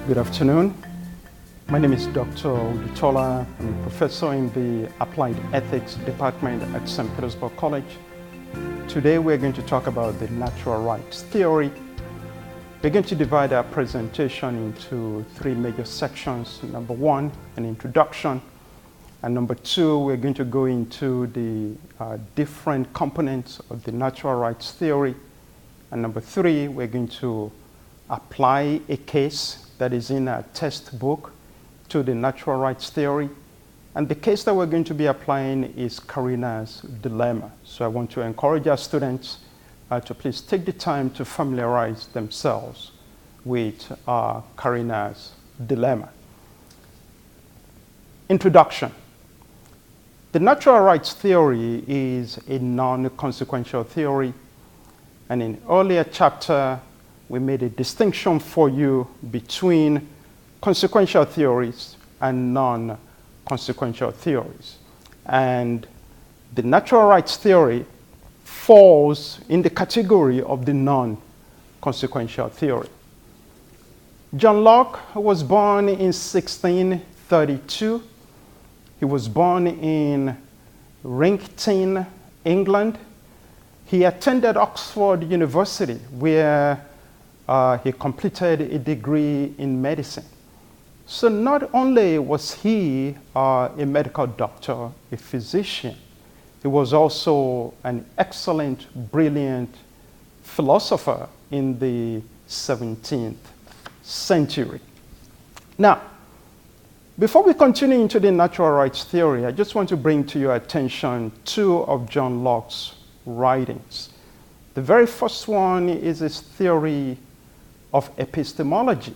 Good afternoon. My name is Dr. Udutola. I'm a professor in the Applied Ethics Department at St. Petersburg College. Today we're going to talk about the natural rights theory. We're going to divide our presentation into three major sections. Number one, an introduction. And number two, we're going to go into the different components of the natural rights theory. And number three, we're going to apply a case that is in a textbook to the natural rights theory. And the case that we're going to be applying is Karina's dilemma. So I want to encourage our students to please take the time to familiarize themselves with Karina's dilemma. Introduction. The natural rights theory is a non-consequential theory. And in earlier chapter, we made a distinction for you between consequential theories and non-consequential theories. And the natural rights theory falls in the category of the non-consequential theory. John Locke was born in 1632. He was born in Rington, England. He attended Oxford University, where he completed a degree in medicine. So not only was he a medical doctor, a physician, he was also an excellent, brilliant philosopher in the 17th century. Now, before we continue into the natural rights theory, I just want to bring to your attention two of John Locke's writings. The very first one is his theory of epistemology.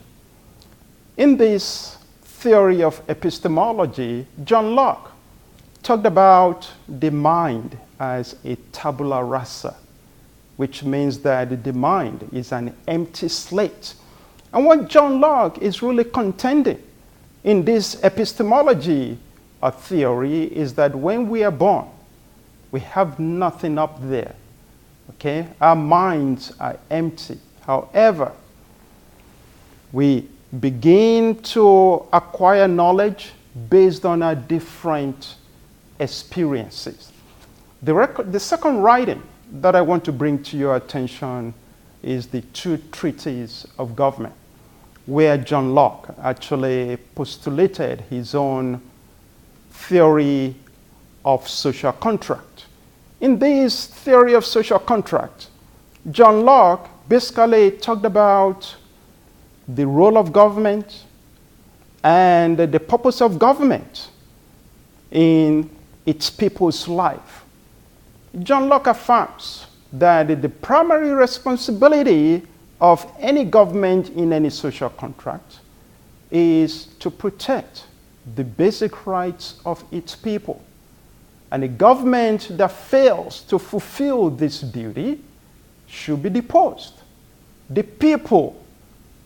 In this theory of epistemology, John Locke talked about the mind as a tabula rasa, which means that the mind is an empty slate. And what John Locke is really contending in this epistemology theory is that when we are born, we have nothing up there. Okay? Our minds are empty. However, we begin to acquire knowledge based on our different experiences. The second writing that I want to bring to your attention is the Two Treatises of Government, where John Locke actually postulated his own theory of social contract. In this theory of social contract, John Locke basically talked about the role of government and the purpose of government in its people's life. John Locke affirms that the primary responsibility of any government in any social contract is to protect the basic rights of its people. And a government that fails to fulfill this duty should be deposed. The people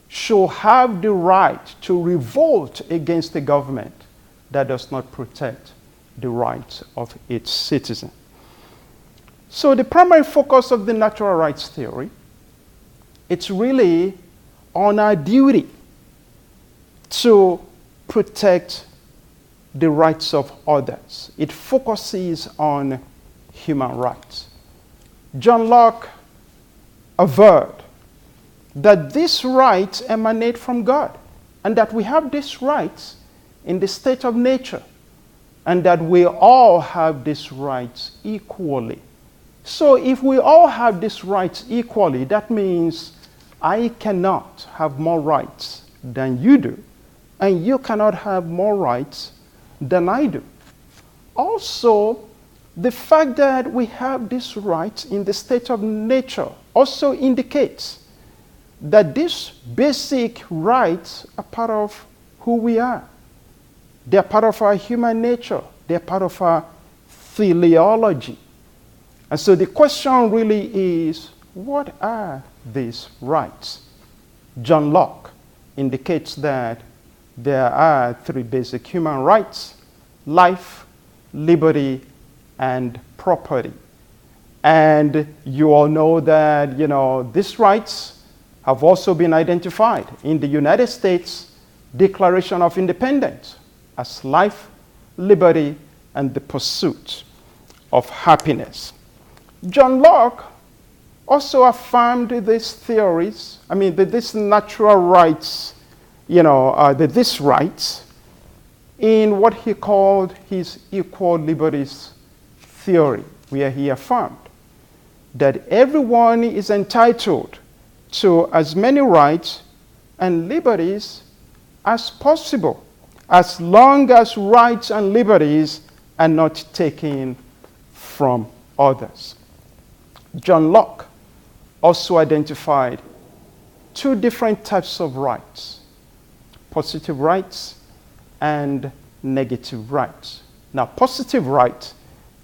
should have the right to revolt against a government that does not protect the rights of its citizens. So the primary focus of the natural rights theory, it's really on our duty to protect the rights of others. It focuses on human rights. John Locke averred that these rights emanate from God, and that we have these rights in the state of nature, and that we all have these rights equally. So if we all have these rights equally, that means I cannot have more rights than you do, and you cannot have more rights than I do. Also, the fact that we have these rights in the state of nature also indicates that these basic rights are part of who we are. They're part of our human nature. They're part of our teleology. And so the question really is, what are these rights? John Locke indicates that there are three basic human rights: life, liberty, and property. And you all know that, these rights have also been identified. In the United States, Declaration of Independence as life, liberty, and the pursuit of happiness. John Locke also affirmed these theories, these natural rights, these rights in what he called his equal liberties theory, where he affirmed that everyone is entitled to as many rights and liberties as possible, as long as rights and liberties are not taken from others. John Locke also identified two different types of rights: positive rights and negative rights. Now, positive right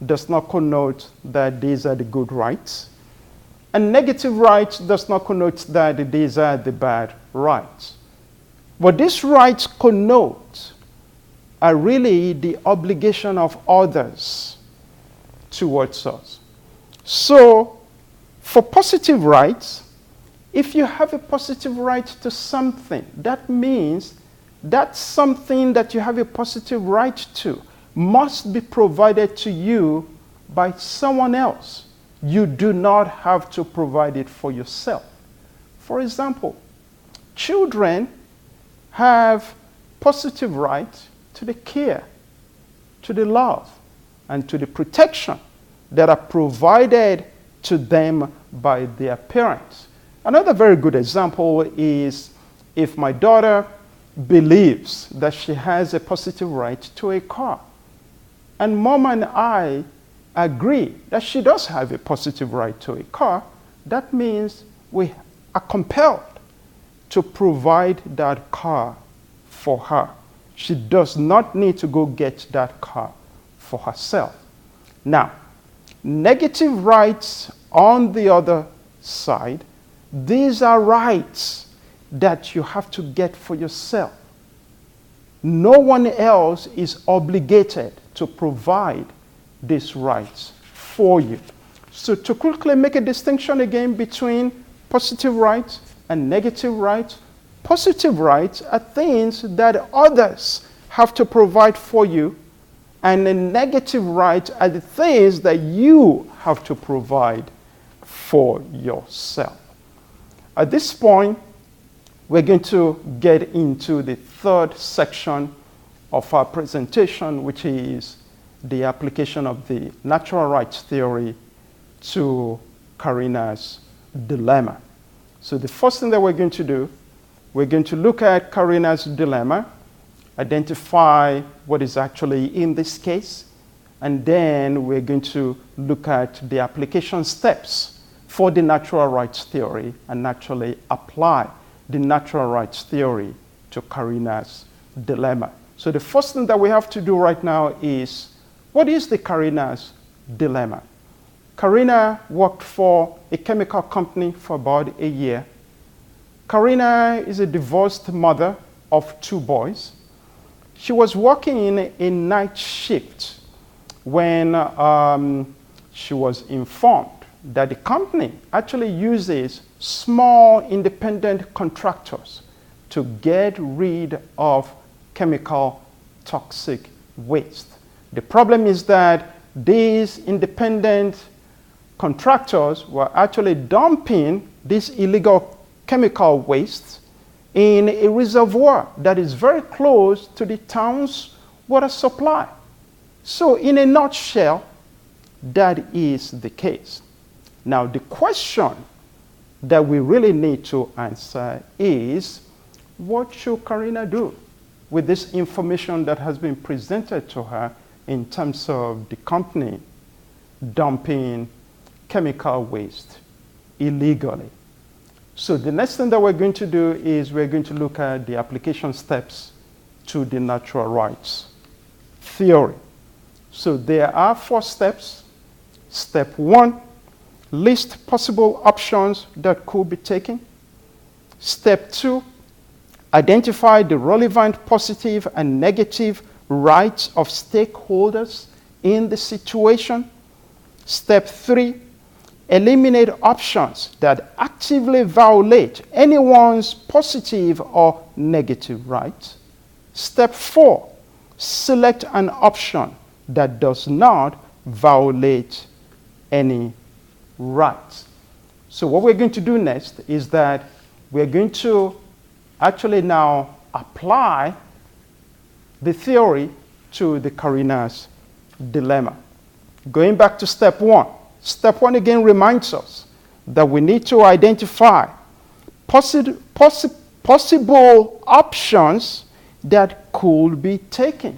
does not connote that these are the good rights, and negative rights does not connote that these are the bad rights. What these rights connote are really the obligation of others towards us. So, for positive rights, if you have a positive right to something, that means that something that you have a positive right to must be provided to you by someone else. You do not have to provide it for yourself. For example, children have positive right to the care, to the love, and to the protection that are provided to them by their parents. Another very good example is if my daughter believes that she has a positive right to a car, and mom and I agree that she does have a positive right to a car, that means we are compelled to provide that car for her. She does not need to go get that car for herself. Now, negative rights on the other side, these are rights that you have to get for yourself. No one else is obligated to provide these rights for you. So to quickly make a distinction again between positive rights and negative rights, positive rights are things that others have to provide for you, and the negative rights are the things that you have to provide for yourself. At this point, we're going to get into the third section of our presentation, which is the application of the natural rights theory to Karina's dilemma. So the first thing that we're going to do, we're going to look at Karina's dilemma, identify what is actually in this case, and then we're going to look at the application steps for the natural rights theory and actually apply the natural rights theory to Karina's dilemma. So the first thing that we have to do right now is, what is the Karina's dilemma? Karina worked for a chemical company for about a year. Karina is a divorced mother of 2 boys. She was working in a night shift when she was informed that the company actually uses small independent contractors to get rid of chemical toxic waste. The problem is that these independent contractors were actually dumping this illegal chemical waste in a reservoir that is very close to the town's water supply. So in a nutshell, that is the case. Now the question that we really need to answer is, what should Karina do with this information that has been presented to her in terms of the company dumping chemical waste illegally? So the next thing that we're going to do is we're going to look at the application steps to the natural rights theory. So there are 4 steps. Step 1, list possible options that could be taken. Step 2, identify the relevant positive and negative rights of stakeholders in the situation. Step 3, eliminate options that actively violate anyone's positive or negative rights. Step 4, select an option that does not violate any rights. So what we're going to do next is that we're going to actually now apply the theory to the Carina's dilemma. Going back to step 1. Step 1 again reminds us that we need to identify possible options that could be taken.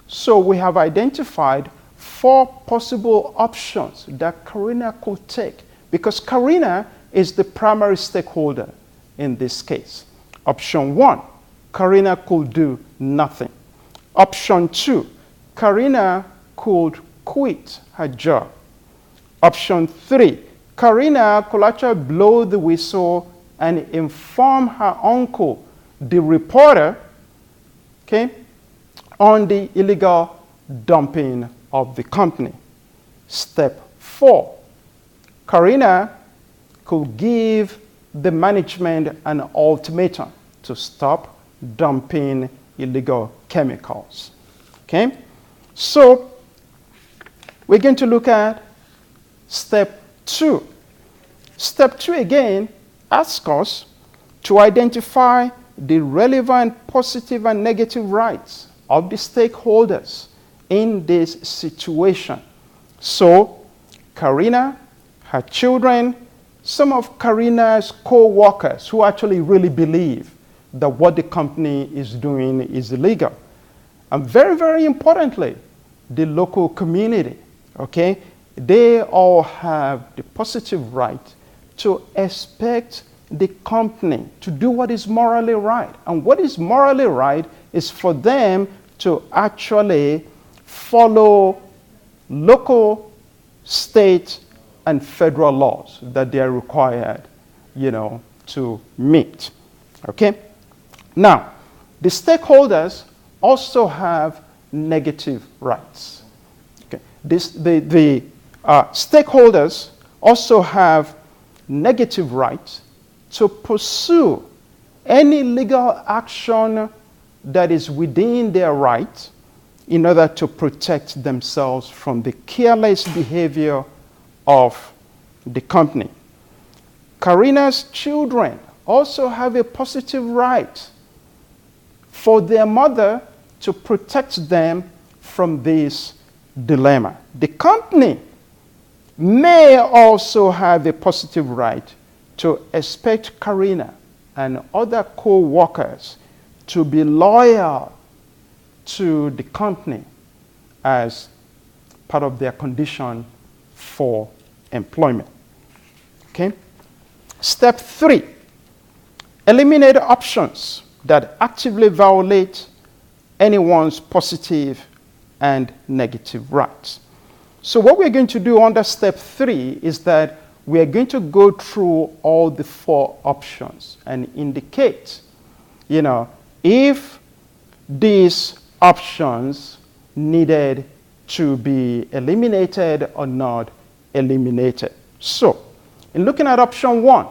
So we have identified 4 possible options that Carina could take, because Carina is the primary stakeholder in this case. Option 1, Carina could do nothing. Option 2, Carina could quit her job. Option 3, Carina could actually blow the whistle and inform her uncle, the reporter, okay, on the illegal dumping of the company. Step 4, Carina could give the management an ultimatum to stop dumping illegal chemicals. Okay? So we're going to look at step 2. Step 2 again asks us to identify the relevant positive and negative rights of the stakeholders in this situation. So Carina, her children, some of Carina's co-workers who actually really believe that what the company is doing is illegal. And very, very importantly, the local community, okay? They all have the positive right to expect the company to do what is morally right. And what is morally right is for them to actually follow local, state, and federal laws that they are required, to meet. Okay? Now, the stakeholders also have negative rights. Okay? The stakeholders also have negative rights to pursue any legal action that is within their right in order to protect themselves from the careless behavior of the company. Carina's children also have a positive right for their mother to protect them from this dilemma. The company may also have a positive right to expect Carina and other co-workers to be loyal to the company as part of their condition for employment. Okay? Step 3, eliminate options that actively violate anyone's positive and negative rights. So what we're going to do under step 3 is that we are going to go through all the 4 options and indicate, if these options needed to be eliminated or not eliminated. So, in looking at option 1,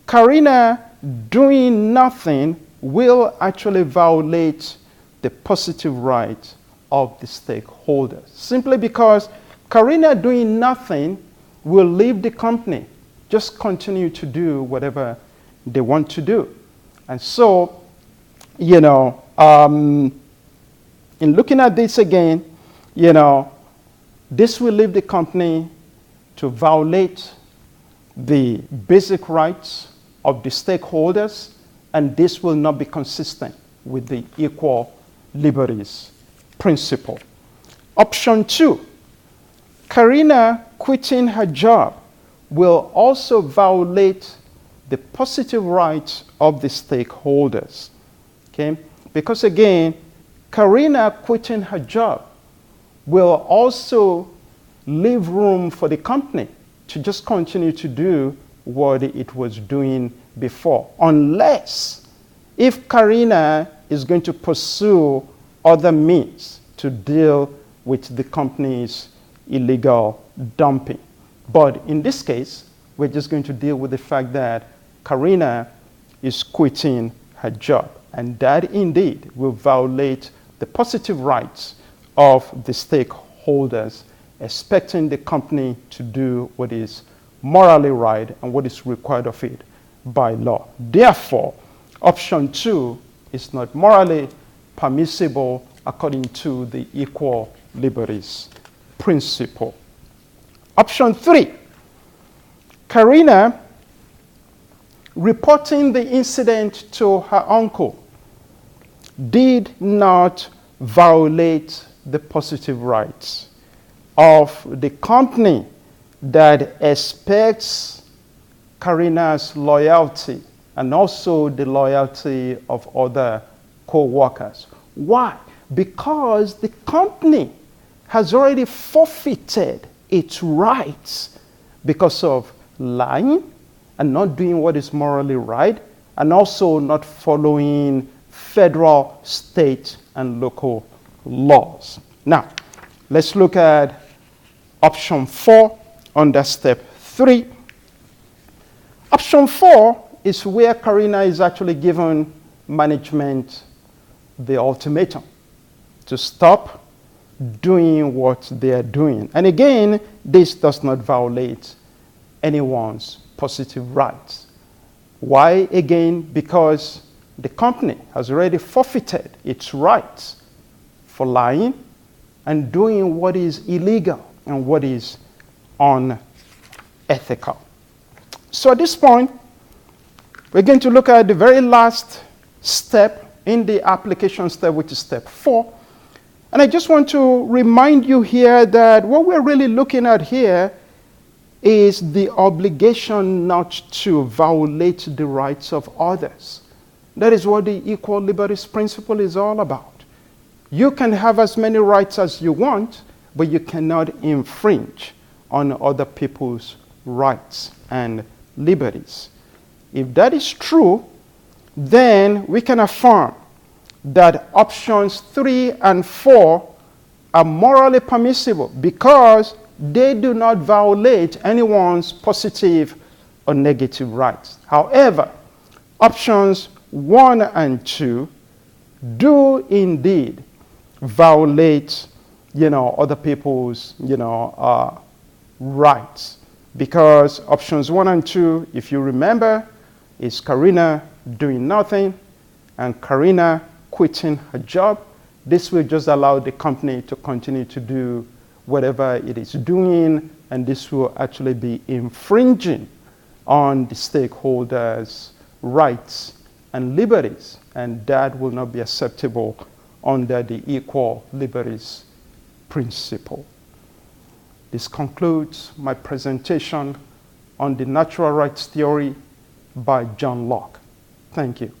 Carina doing nothing will actually violate the positive rights of the stakeholders, simply because Carina doing nothing will leave the company, just continue to do whatever they want to do. And so, in looking at this again, this will leave the company to violate the basic rights of the stakeholders, and this will not be consistent with the equal liberties principle. Option 2, Carina quitting her job will also violate the positive rights of the stakeholders. Okay? Because again, Carina quitting her job will also leave room for the company to just continue to do what it was doing before, unless if Carina is going to pursue other means to deal with the company's illegal dumping. But in this case, we're just going to deal with the fact that Carina is quitting her job. and that indeed will violate the positive rights of the stakeholders, expecting the company to do what is morally right and what is required of it by law. Therefore, option 2 is not morally permissible according to the equal liberties principle. Option 3, Karina reporting the incident to her uncle did not violate the positive rights of the company that expects Karina's loyalty and also the loyalty of other co-workers. Why? Because the company has already forfeited its rights because of lying and not doing what is morally right, and also not following federal, state, and local laws. Now, let's look at option 4 under step 3. Option 4 is where Karina is actually given management the ultimatum to stop doing what they are doing. And again, this does not violate anyone's positive rights. Why? Again, because the company has already forfeited its rights for lying and doing what is illegal and what is unethical. So at this point, we're going to look at the very last step in the application step, which is step 4. And I just want to remind you here that what we're really looking at here is the obligation not to violate the rights of others. That is what the equal liberties principle is all about. You can have as many rights as you want, but you cannot infringe on other people's rights and liberties. If that is true, then we can affirm that options 3 and 4 are morally permissible because they do not violate anyone's positive or negative rights. However, options 1 and 2 do indeed violate, other people's, rights. Because options 1 and 2, if you remember, is Karina doing nothing and Karina quitting her job. This will just allow the company to continue to do whatever it is doing, and this will actually be infringing on the stakeholders' rights and liberties, and that will not be acceptable under the equal liberties principle. This concludes my presentation on the natural rights theory by John Locke. Thank you.